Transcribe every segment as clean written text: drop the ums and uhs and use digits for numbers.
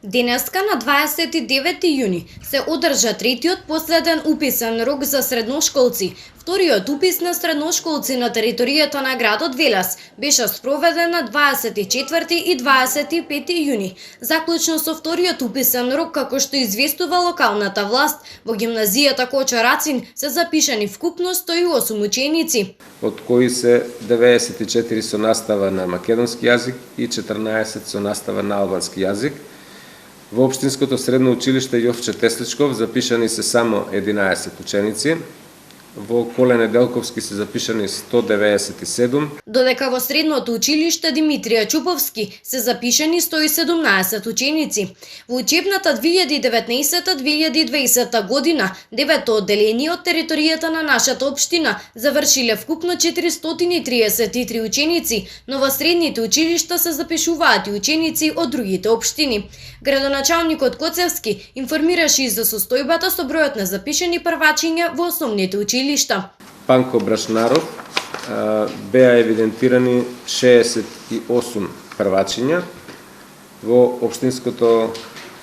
Денеска на 29 јуни се одржа третиот последен уписен рок за средношколци. Вториот упис на средношколци на територијата на градот Велес беше спроведен на 24 и 25 јуни. Заклучно со вториот уписен рок, како што известува локалната власт, во гимназијата Кочо Рацин се запишани вкупно 108 ученици, од кои се 94 со настава на македонски јазик и 14 со настава на албански јазик. Во Општинското средно училиште Јовче Тесличков запишани се само 11 ученици. Во Коле Неделковски се запишани 197. Додека во средното училиште Димитрија Чуповски се запишани 117 ученици. Во учебната 2019-2020 година, 9-то одделение од територијата на нашата општина завршиле вкупно 433 ученици, но во средните училишта се запишуваат и ученици од другите општини. Градоначалникот Коцевски информираше и за состојбата со бројот на запишани првачиња во основните училишта. Панко Брашнаров беа евидентирани 68 првачиња, во Општинското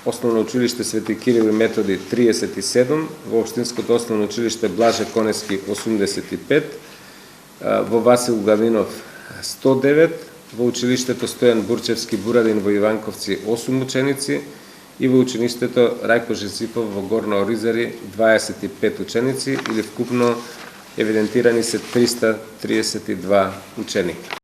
основно училиште Свети Кирил и Методи 37, во Општинското основно училиште Блаже Конески 85, во Васил Гавинов 109, во училиштето Стојан Бурчевски Бурадин во Иванковци 8 ученици и во училиштето Рајко Жезипов во Горно Оризари 25 ученици или вкупно евидентирани се 332 ученика.